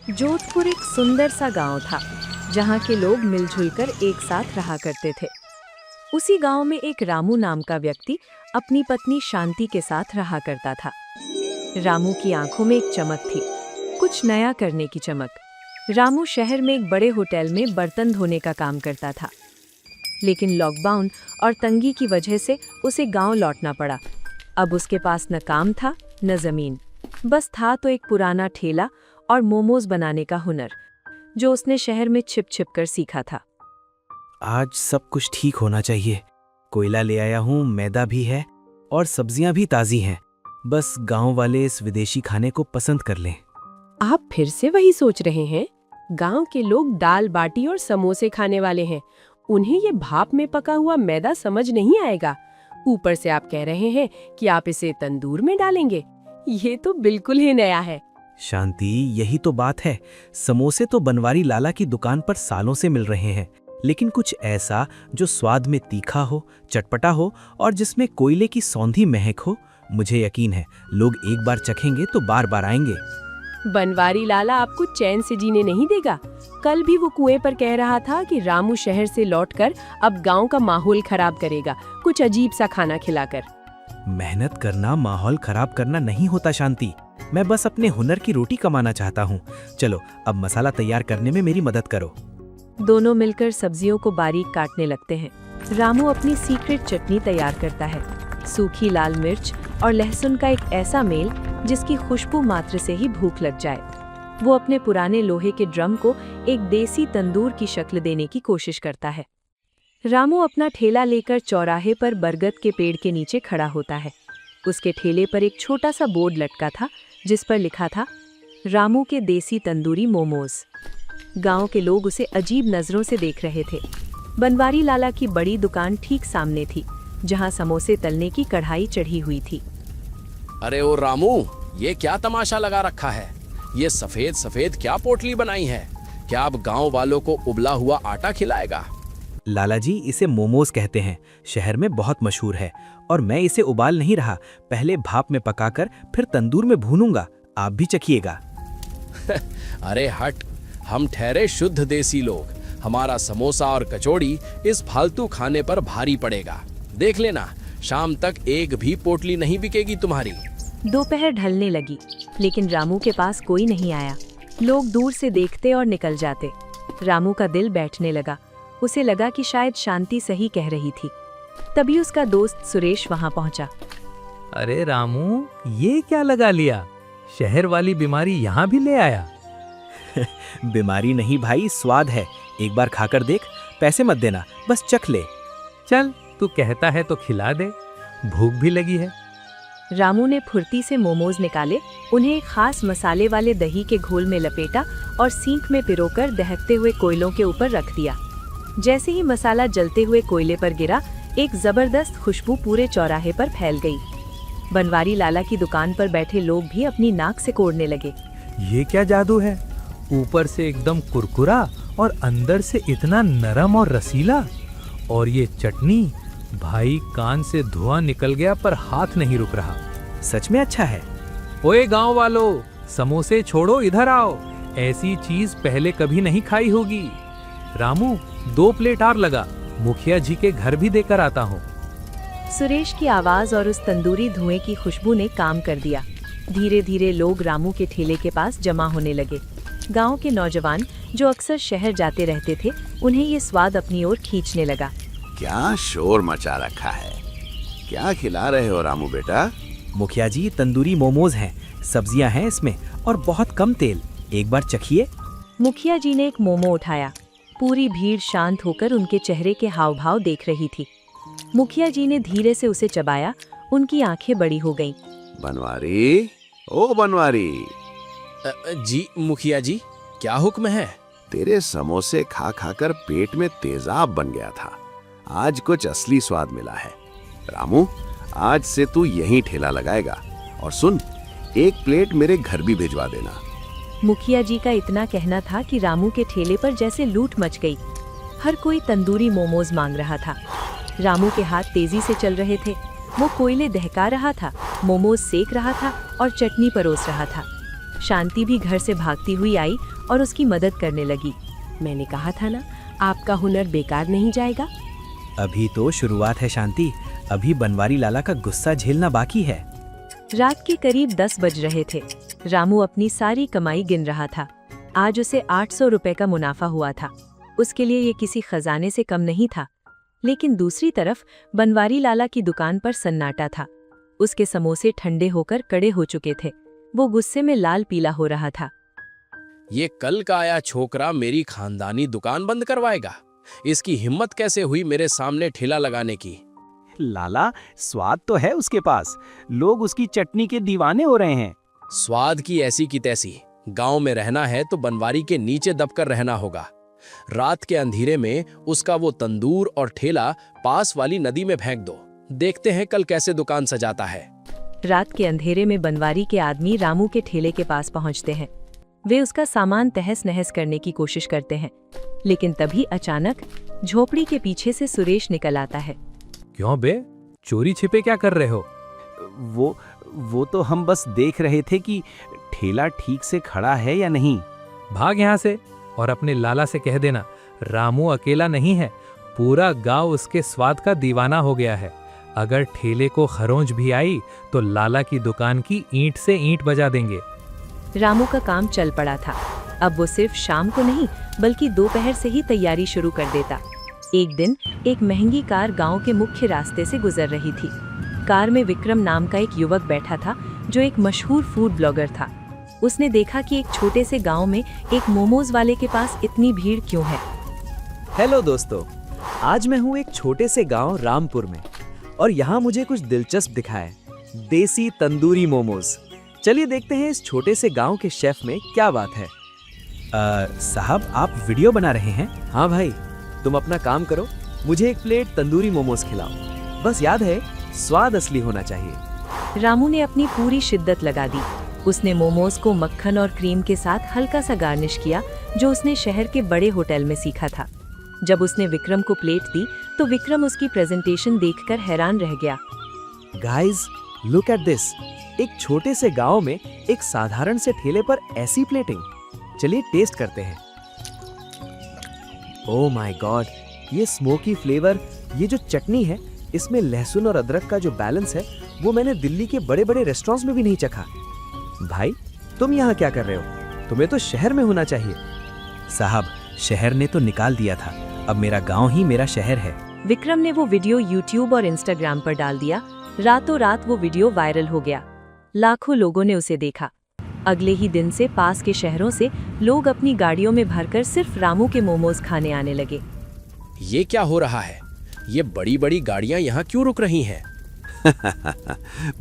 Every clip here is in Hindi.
जोधपुर एक सुंदर सा गांव था जहां के लोग मिलजुल कर एक साथ रहा करते थे। उसी गांव में एक रामू नाम का व्यक्ति अपनी पत्नी शांति के साथ रहा करता था। रामू की आंखों में एक चमक थी, कुछ नया करने की चमक। रामू शहर में एक बड़े होटल में बर्तन धोने का काम करता था, लेकिन लॉकडाउन और तंगी की वजह से उसे गांव लौटना पड़ा। अब उसके पास न काम था न जमीन, बस था तो एक पुराना ठेला और मोमोज बनाने का हुनर, जो उसने शहर में छिप छिप कर सीखा था। आज सब कुछ ठीक होना चाहिए। कोयला ले आया हूँ, मैदा भी है और सब्जियां भी ताज़ी हैं। बस गांव वाले इस विदेशी खाने को पसंद कर लें। आप फिर से वही सोच रहे हैं? गांव के लोग दाल बाटी और समोसे खाने वाले हैं। उन्हें ये भाप में पका हुआ मैदा समझ नहीं आएगा। ऊपर से आप कह रहे हैं कि आप इसे तंदूर में डालेंगे। ये तो बिल्कुल ही नया है। शांति, यही तो बात है। समोसे तो बनवारी लाला की दुकान पर सालों से मिल रहे हैं, लेकिन कुछ ऐसा जो स्वाद में तीखा हो, चटपटा हो और जिसमें कोयले की सौंधी महक हो। मुझे यकीन है लोग एक बार चखेंगे तो बार बार आएंगे। बनवारी लाला आपको चैन से जीने नहीं देगा। कल भी वो कुएं पर कह रहा था कि रामू शहर से लौटकर अब गांव का माहौल खराब करेगा, कुछ अजीब सा खाना खिलाकर। मेहनत करना माहौल खराब करना नहीं होता शांति। मैं बस अपने हुनर की रोटी कमाना चाहता हूँ। चलो अब मसाला तैयार करने में मेरी मदद करो। दोनों मिलकर सब्जियों को बारीक काटने लगते हैं। रामू अपनी सीक्रेट चटनी तैयार करता है, सूखी लाल मिर्च और लहसुन का एक ऐसा मेल जिसकी खुशबू मात्र से ही भूख लग जाए। वो अपने पुराने लोहे के ड्रम को एक देसी तंदूर की शक्ल देने की कोशिश करता है। रामू अपना ठेला लेकर चौराहे पर बरगद के पेड़ के नीचे खड़ा होता है। उसके ठेले पर एक छोटा सा बोर्ड लटका था जिस पर लिखा था, रामू के देसी तंदूरी मोमोज। गांव के लोग उसे अजीब नजरों से देख रहे थे। बनवारी लाला की बड़ी दुकान ठीक सामने थी, जहां समोसे तलने की कढ़ाई चढ़ी हुई थी। अरे ओ रामू, ये क्या तमाशा लगा रखा है? ये सफेद सफेद क्या पोटली बनाई है? क्या अब गांव वालों को उबला हुआ आटा खिलाएगा? लाला जी, इसे मोमोज कहते हैं। शहर में बहुत मशहूर है और मैं इसे उबाल नहीं रहा, पहले भाप में पकाकर फिर तंदूर में भूनूंगा। आप भी चखिएगा। अरे हट, हम ठहरे शुद्ध देसी लोग। हमारा समोसा और कचौड़ी इस फालतू खाने पर भारी पड़ेगा। देख लेना, शाम तक एक भी पोटली नहीं बिकेगी तुम्हारी। दोपहर ढलने लगी, लेकिन रामू के पास कोई नहीं आया। लोग दूर से देखते और निकल जाते। रामू का दिल बैठने लगा। उसे लगा कि शायद शांति सही कह रही थी। तभी उसका दोस्त सुरेश वहां पहुंचा। अरे रामू, ये क्या लगा लिया? शहर वाली बीमारी यहाँ भी ले आया? बीमारी नहीं भाई, स्वाद है। एक बार खाकर देख, पैसे मत देना, बस चख ले। चल, तू कहता है तो खिला दे, भूख भी लगी है। रामू ने फुर्ती से मोमोज निकाले, उन्हें एक खास मसाले वाले दही के घोल में लपेटा और सींक में पिरोकर दहकते हुए कोयलों के ऊपर रख दिया। जैसे ही मसाला जलते हुए कोयले पर गिरा, एक जबरदस्त खुशबू पूरे चौराहे पर फैल गई। बनवारी लाला की दुकान पर बैठे लोग भी अपनी नाक से कोड़ने लगे। ये क्या जादू है? ऊपर से एकदम कुरकुरा और अंदर से इतना नरम और रसीला। और ये चटनी, भाई कान से धुआं निकल गया पर हाथ नहीं रुक रहा। सच में अच्छा है। ओए गांव वालों, समोसे छोड़ो, इधर आओ। ऐसी चीज पहले कभी नहीं खाई होगी। रामू, 2 प्लेट और लगा, मुखिया जी के घर भी देकर आता हूँ। सुरेश की आवाज और उस तंदूरी धुएं की खुशबू ने काम कर दिया। धीरे धीरे लोग रामू के ठेले के पास जमा होने लगे। गांव के नौजवान जो अक्सर शहर जाते रहते थे, उन्हें ये स्वाद अपनी ओर खींचने लगा। क्या शोर मचा रखा है? क्या खिला रहे हो रामू बेटा? मुखिया जी, तंदूरी मोमोज हैं, सब्जियां हैं इसमें और बहुत कम तेल। एक बार चखिए। मुखिया जी ने एक मोमो उठाया। पूरी भीड़ शांत होकर उनके चेहरे के हाव भाव देख रही थी। मुखिया जी ने धीरे से उसे चबाया। उनकी आंखें बड़ी हो गईं। बनवारी, ओ बनवारी। जी मुखिया जी, क्या हुक्म है? तेरे समोसे खा खाकर पेट में तेजाब बन गया था। आज कुछ असली स्वाद मिला है। रामू, आज से तू यहीं ठेला लगाएगा। और सुन, 1 प्लेट मेरे घर भी भिजवा देना। मुखिया जी का इतना कहना था कि रामू के ठेले पर जैसे लूट मच गई। हर कोई तंदूरी मोमोज मांग रहा था। रामू के हाथ तेजी से चल रहे थे। वो कोयले दहका रहा था, मोमोज सेक रहा था और चटनी परोस रहा था। शांति भी घर से भागती हुई आई और उसकी मदद करने लगी। मैंने कहा था ना, आपका हुनर बेकार नहीं जाएगा। अभी तो शुरुआत है शांति, अभी बनवारी लाला का गुस्सा झेलना बाकी है। रात के करीब 10 बज रहे थे। रामू अपनी सारी कमाई गिन रहा था। आज उसे 800 रुपए का मुनाफा हुआ था। उसके लिए ये किसी खजाने से कम नहीं था। लेकिन दूसरी तरफ बनवारी लाला की दुकान पर सन्नाटा था। उसके समोसे ठंडे होकर कड़े हो चुके थे। वो गुस्से में लाल पीला हो रहा था। ये कल का आया छोकरा मेरी खानदानी दुकान बंद करवाएगा। इसकी हिम्मत कैसे हुई मेरे सामने ठेला लगाने की। लाला, स्वाद तो है उसके पास, लोग उसकी चटनी के दीवाने हो रहे हैं। स्वाद की ऐसी की तैसी, गांव में रहना है तो बनवारी के नीचे दबकर रहना होगा। रात के अंधेरे में उसका वो तंदूर और ठेला पास वाली नदी में फेंक दो। देखते हैं कल कैसे दुकान सजाता है। रात के अंधेरे में बनवारी के आदमी रामू के ठेले के पास पहुंचते हैं। वे उसका सामान तहस नहस करने की कोशिश करते हैं, लेकिन तभी अचानक झोपड़ी के पीछे से सुरेश निकल आता है। क्यों बे, चोरी छिपे क्या कर रहे हो? वो तो हम बस देख रहे थे कि ठेला ठीक से खड़ा है या नहीं। भाग यहाँ से और अपने लाला से कह देना, रामू अकेला नहीं है, पूरा गांव उसके स्वाद का दीवाना हो गया है। अगर ठेले को खरोंच भी आई तो लाला की दुकान की ईंट से ईंट बजा देंगे। रामू का काम चल पड़ा था। अब वो सिर्फ शाम को नहीं बल्कि दोपहर से ही तैयारी शुरू कर देता। एक दिन एक महंगी कार गांव के मुख्य रास्ते से गुजर रही थी। कार में विक्रम नाम का एक युवक बैठा था जो एक मशहूर फूड ब्लॉगर था। उसने देखा कि एक छोटे से गांव में एक मोमोज वाले के पास इतनी भीड़ क्यों है। हेलो दोस्तों, आज मैं हूँ एक छोटे से गांव रामपुर में और यहाँ मुझे कुछ दिलचस्प दिखा है, देसी तंदूरी मोमोज। चलिए देखते हैं इस छोटे से गांव के शेफ में क्या बात है। साहब, आप वीडियो बना रहे हैं? हाँ भाई, तुम अपना काम करो, मुझे एक प्लेट तंदूरी मोमोज खिलाओ। बस याद है, स्वाद असली होना चाहिए। रामू ने अपनी पूरी शिद्दत लगा दी। उसने मोमोज को मक्खन और क्रीम के साथ हल्का सा गार्निश किया, जो उसने शहर के बड़े होटल में सीखा था। जब उसने विक्रम को प्लेट दी तो विक्रम उसकी प्रेजेंटेशन देखकर हैरान रह गया। Guys, look at this. एक छोटे से गांव में एक साधारण से ठेले पर ऐसी प्लेटिंग। चलिए टेस्ट करते हैं। ओह माय गॉड, ये स्मोकी फ्लेवर, ये जो चटनी है, इसमें लहसुन और अदरक का जो बैलेंस है वो मैंने दिल्ली के बड़े बड़े रेस्टोरेंट्स में भी नहीं चखा। भाई, तुम यहाँ क्या कर रहे हो? तुम्हें तो शहर में होना चाहिए। साहब, शहर ने तो निकाल दिया था, अब मेरा गांव ही मेरा शहर है। विक्रम ने वो वीडियो यूट्यूब और इंस्टाग्राम पर डाल दिया। रातों रात वो वीडियो वायरल हो गया। लाखों लोगों ने उसे देखा। अगले ही दिन से पास के शहरों से लोग अपनी गाड़ियों में भरकर सिर्फ रामू के मोमोज खाने आने लगे। ये क्या हो रहा है? ये बड़ी बड़ी गाड़ियां यहाँ क्यों रुक रही हैं?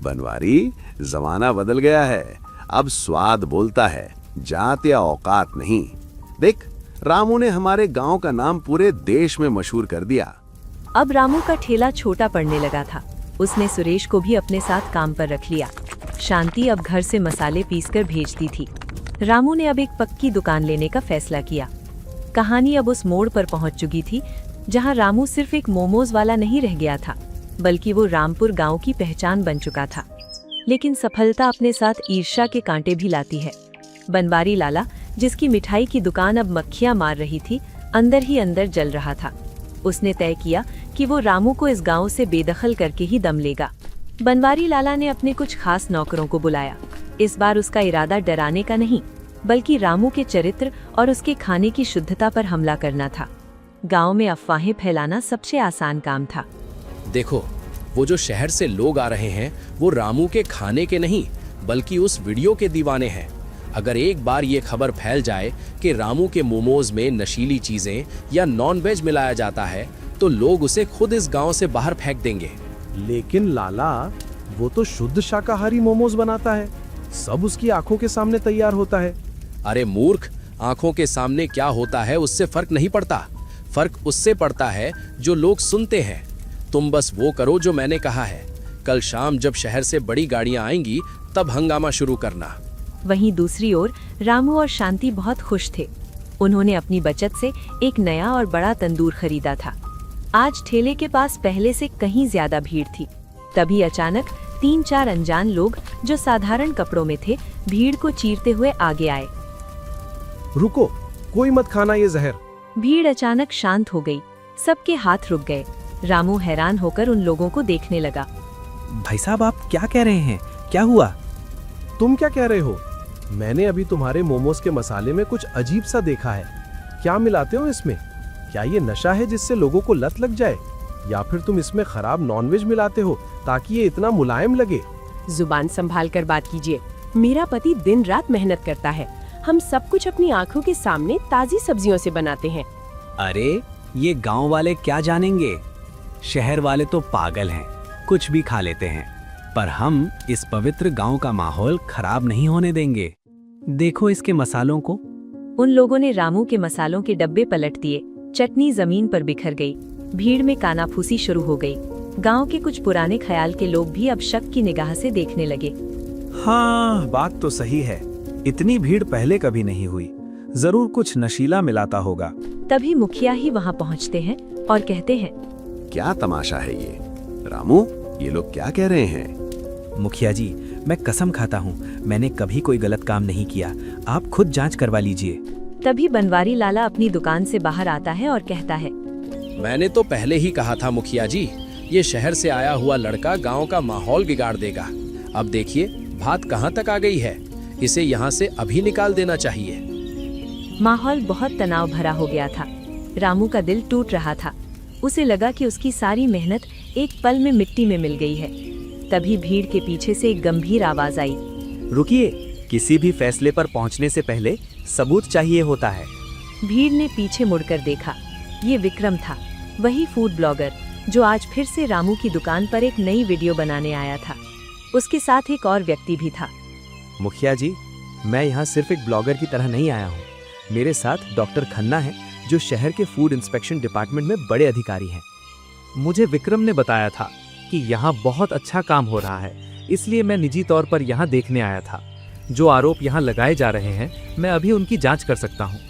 बनवारी, जमाना बदल गया है। अब स्वाद बोलता है, जात या औकात नहीं। देख, रामू ने हमारे गांव का नाम पूरे देश में मशहूर कर दिया। अब रामू का ठेला छोटा पड़ने लगा था। उसने सुरेश को भी अपने साथ काम पर रख लिया। शांति अब घर से मसाले पीसकर भेजती थी। रामू ने अब एक पक्की दुकान लेने का फैसला किया। कहानी अब उस मोड़ पर पहुंच चुकी थी जहां रामू सिर्फ एक मोमोज वाला नहीं रह गया था, बल्कि वो रामपुर गांव की पहचान बन चुका था। लेकिन सफलता अपने साथ ईर्ष्या के कांटे भी लाती है। बनवारी लाला, जिसकी मिठाई की दुकान अब मक्खियां मार रही थी, अंदर ही अंदर जल रहा था। उसने तय किया कि वो रामू को इस गांव से बेदखल करके ही दम लेगा। बनवारी लाला ने अपने कुछ खास नौकरों को बुलाया। इस बार उसका इरादा डराने का नहीं, बल्कि रामू के चरित्र और उसके खाने की शुद्धता पर हमला करना था। गांव में अफवाहें फैलाना सबसे आसान काम था। देखो, वो जो शहर से लोग आ रहे हैं वो रामू के खाने के नहीं बल्कि उस वीडियो के दीवाने हैं। अगर एक बार ये खबर फैल जाए कि रामू के मोमोज में नशीली चीजें या नॉन-वेज मिलाया जाता है तो लोग उसे खुद इस गांव से बाहर फेंक देंगे। लेकिन लाला, वो तो शुद्ध शाकाहारी मोमोज बनाता है, सब उसकी आंखों के सामने तैयार होता है। अरे मूर्ख, आंखों के सामने क्या होता है उससे फर्क नहीं पड़ता। फर्क उससे पड़ता है जो लोग सुनते हैं। तुम बस वो करो जो मैंने कहा है। कल शाम जब शहर से बड़ी गाड़ियां आएंगी तब हंगामा शुरू करना। वहीं दूसरी ओर रामू और शांति बहुत खुश थे। उन्होंने अपनी बचत से एक नया और बड़ा तंदूर खरीदा था। आज ठेले के पास पहले से कहीं ज्यादा भीड़ थी। तभी अचानक 3-4 अनजान लोग जो साधारण कपड़ों में थे, भीड़ को चीरते हुए आगे आए। रुको, कोई मत खाना ये जहर। भीड़ अचानक शांत हो गई। सबके हाथ रुक गए। रामू हैरान होकर उन लोगों को देखने लगा। भाई साहब, आप क्या कह रहे हैं? क्या हुआ? तुम क्या कह रहे हो? मैंने अभी तुम्हारे मोमोज के मसाले में कुछ अजीब सा देखा है। क्या मिलाते हो इसमें? क्या ये नशा है जिससे लोगों को लत लग जाए, या फिर तुम इसमें खराब नॉनवेज मिलाते हो ताकि ये इतना मुलायम लगे? जुबान संभाल कर बात कीजिए। मेरा पति दिन रात मेहनत करता है। हम सब कुछ अपनी आंखों के सामने ताजी सब्जियों से बनाते हैं। अरे ये गांव वाले क्या जानेंगे? शहर वाले तो पागल हैं, कुछ भी खा लेते हैं। पर हम इस पवित्र गांव का माहौल खराब नहीं होने देंगे। देखो इसके मसालों को। उन लोगों ने रामू के मसालों के डब्बे पलट दिए। चटनी जमीन पर बिखर गई। भीड़ में कानाफूसी शुरू हो गई। गांव के कुछ पुराने ख्याल के लोग भी अब शक की निगाह से देखने लगे। हाँ, बात तो सही है। इतनी भीड़ पहले कभी नहीं हुई। जरूर कुछ नशीला मिलाता होगा। तभी मुखिया ही वहां पहुंचते हैं और कहते हैं, क्या तमाशा है ये? रामू, ये लोग क्या कह रहे हैं? मुखिया जी, मैं कसम खाता हूँ, मैंने कभी कोई गलत काम नहीं किया। आप खुद जांच करवा लीजिए। तभी बनवारी लाला अपनी दुकान से बाहर आता है और कहता है, मैंने तो पहले ही कहा था मुखिया जी, ये शहर से आया हुआ लड़का गांव का माहौल बिगाड़ देगा। अब देखिए बात कहां तक आ गई है। इसे यहां से अभी निकाल देना चाहिए। माहौल बहुत तनाव भरा हो गया था। रामू का दिल टूट रहा था। उसे लगा कि उसकी सारी मेहनत एक पल में मिट्टी में मिल गई है। तभी भीड़ के पीछे से एक गंभीर आवाज आई। रुकिए, किसी भी फैसले पर पहुंचने से पहले सबूत चाहिए होता है। भीड़ ने पीछे मुड़कर देखा। ये विक्रम था, वही फूड ब्लॉगर जो आज फिर से रामू की दुकान पर एक नई वीडियो बनाने आया था। उसके साथ एक और व्यक्ति भी था। मुखिया जी, मैं यहाँ सिर्फ एक ब्लॉगर की तरह नहीं आया हूँ। मेरे साथ डॉक्टर खन्ना है, जो शहर के फूड इंस्पेक्शन डिपार्टमेंट में बड़े अधिकारी हैं। मुझे विक्रम ने बताया था कि यहाँ बहुत अच्छा काम हो रहा है, इसलिए मैं निजी तौर पर यहाँ देखने आया था। जो आरोप यहाँ लगाए जा रहे हैं, मैं अभी उनकी जांच कर सकता हूँ।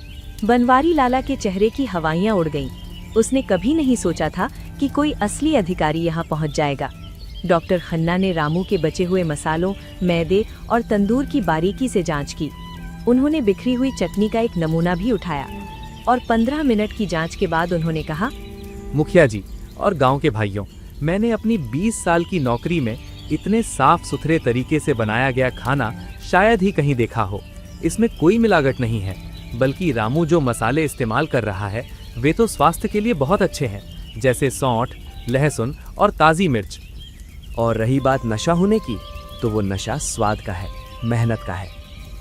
बनवारी लाला के चेहरे की हवाइयाँ उड़ गईं। उसने कभी नहीं सोचा था कि कोई असली अधिकारी यहाँ पहुँच जाएगा। डॉक्टर खन्ना ने रामू के बचे हुए मसालों, मैदे और तंदूर की बारीकी से जांच की। उन्होंने बिखरी हुई चटनी का एक नमूना भी उठाया और 15 मिनट की जांच के बाद उन्होंने कहा, मुखिया जी और गांव के भाइयों, मैंने अपनी 20 साल की नौकरी में इतने साफ सुथरे तरीके से बनाया गया खाना शायद ही कहीं देखा हो। इसमें कोई मिलावट नहीं है, बल्कि रामू जो मसाले इस्तेमाल कर रहा है वे तो स्वास्थ्य के लिए बहुत अच्छे हैं, जैसे सौंठ, लहसुन और ताज़ी मिर्च। और रही बात नशा होने की, तो वो नशा स्वाद का है, मेहनत का है।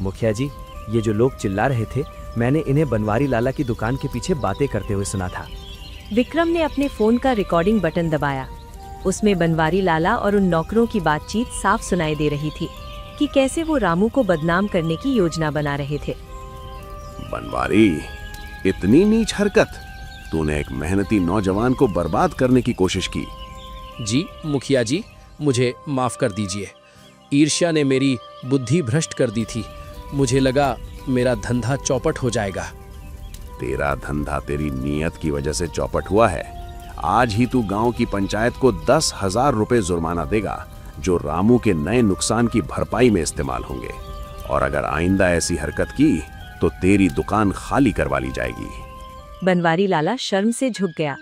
मुखिया जी, ये जो लोग चिल्ला रहे थे, मैंने इन्हें बनवारी लाला की दुकान के पीछे बातें करते हुए सुना था। विक्रम ने अपने फोन का रिकॉर्डिंग बटन दबाया। उसमें बनवारी लाला और उन नौकरों की बातचीत साफ सुनाई दे रही थी कि कैसे वो रामू को बदनाम करने की योजना बना रहे थे। बनवारी, इतनी नीच हरकत! तूने एक मेहनती नौजवान को बर्बाद करने की कोशिश की। जी मुखिया जी, मुझे माफ कर दीजिए। ईर्ष्या ने मेरी बुद्धि भ्रष्ट कर दी थी। मुझे लगा मेरा धंधा चौपट हो जाएगा। तेरा धंधा तेरी नीयत की वजह से चौपट हुआ है। आज ही तू गांव की पंचायत को 10,000 रुपए जुर्माना देगा, जो रामू के नए नुकसान की भरपाई में इस्तेमाल होंगे। और अगर आइंदा ऐसी हरकत की तो तेरी दुकान खाली करवा ली जाएगी। बनवारी लाला शर्म से झुक गया।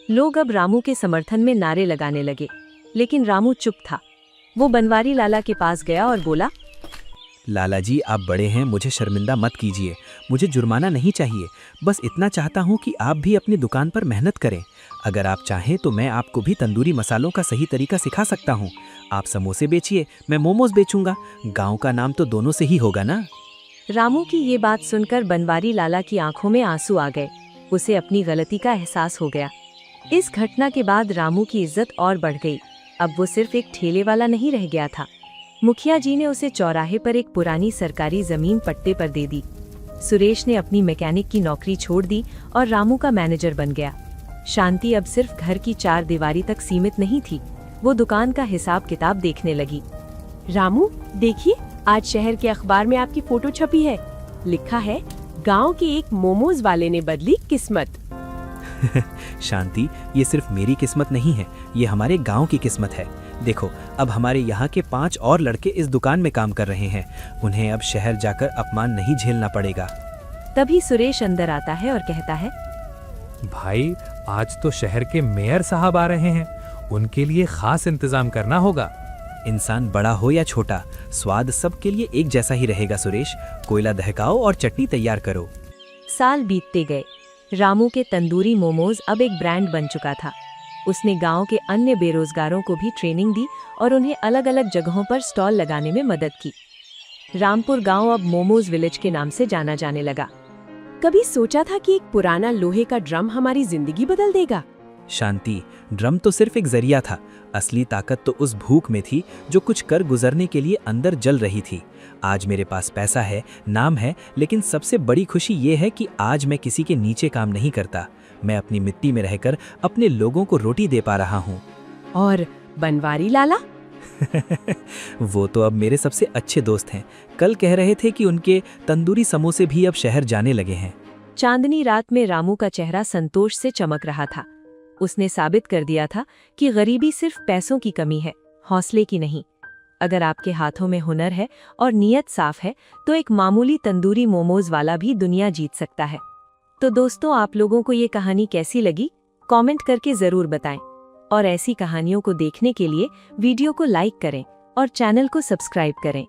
लोग अब रामू के समर्थन में नारे लगाने लगे, लेकिन रामू चुप था। वो बनवारी लाला के पास गया और बोला, लाला जी, आप बड़े हैं, मुझे शर्मिंदा मत कीजिए। मुझे जुर्माना नहीं चाहिए, बस इतना चाहता हूँ कि आप भी अपनी दुकान पर मेहनत करें। अगर आप चाहें तो मैं आपको भी तंदूरी मसालों का सही तरीका सिखा सकता हूँ। आप समोसे बेचिए, मैं मोमोज बेचूंगा। गांव का नाम तो दोनों से ही होगा ना। रामू की ये बात सुनकर बनवारी लाला की आंखों में आंसू आ गए। उसे अपनी गलती का एहसास हो गया। इस घटना के बाद रामू की इज्जत और बढ़ गई। अब वो सिर्फ एक ठेले वाला नहीं रह गया था। मुखिया जी ने उसे चौराहे पर एक पुरानी सरकारी जमीन पट्टे पर दे दी। सुरेश ने अपनी मैकेनिक की नौकरी छोड़ दी और रामू का मैनेजर बन गया। शांति अब सिर्फ घर की 4 दीवारी तक सीमित नहीं थी। वो दुकान का हिसाब किताब देखने लगी। रामू, देखिए, आज शहर के अखबार में आपकी फोटो छपी है। लिखा है, गांव के एक मोमोज वाले ने बदली किस्मत। शांति, ये सिर्फ मेरी किस्मत नहीं है, ये हमारे गांव की किस्मत है। देखो, अब हमारे यहाँ के 5 और लड़के इस दुकान में काम कर रहे हैं। उन्हें अब शहर जाकर अपमान नहीं झेलना पड़ेगा। तभी सुरेश अंदर आता है और कहता है, भाई आज तो शहर के मेयर साहब आ रहे हैं, उनके लिए खास इंतजाम करना होगा। इंसान बड़ा हो या छोटा, स्वाद सबके लिए एक जैसा ही रहेगा सुरेश। कोयला दहकाओ और चटनी तैयार करो। साल बीतते गए। रामू के तंदूरी मोमोज अब एक ब्रांड बन चुका था। उसने गांव के अन्य बेरोजगारों को भी ट्रेनिंग दी और उन्हें अलग अलग जगहों पर स्टॉल लगाने में मदद की। रामपुर गांव अब मोमोज विलेज के नाम से जाना जाने लगा। कभी सोचा था कि एक पुराना लोहे का ड्रम हमारी जिंदगी बदल देगा? शांति, ड्रम तो सिर्फ एक जरिया था। असली ताकत तो उस भूख में थी जो कुछ कर गुजरने के लिए अंदर जल रही थी। आज मेरे पास पैसा है, नाम है, लेकिन सबसे बड़ी खुशी ये है कि आज मैं किसी के नीचे काम नहीं करता। मैं अपनी मिट्टी में रहकर अपने लोगों को रोटी दे पा रहा हूँ। और बनवारी लाला? वो तो अब मेरे सबसे अच्छे दोस्त हैं। कल कह रहे थे कि उनके तंदूरी समोसे भी अब शहर जाने लगे हैं। चांदनी रात में रामू का चेहरा संतोष से चमक रहा था। उसने साबित कर दिया था कि गरीबी सिर्फ पैसों की कमी है, हौसले की नहीं। अगर आपके हाथों में हुनर है और नीयत साफ है तो एक मामूली तंदूरी मोमोज वाला भी दुनिया जीत सकता है। तो दोस्तों, आप लोगों को ये कहानी कैसी लगी? कमेंट करके जरूर बताएं। और ऐसी कहानियों को देखने के लिए वीडियो को लाइक करें और चैनल को सब्सक्राइब करें।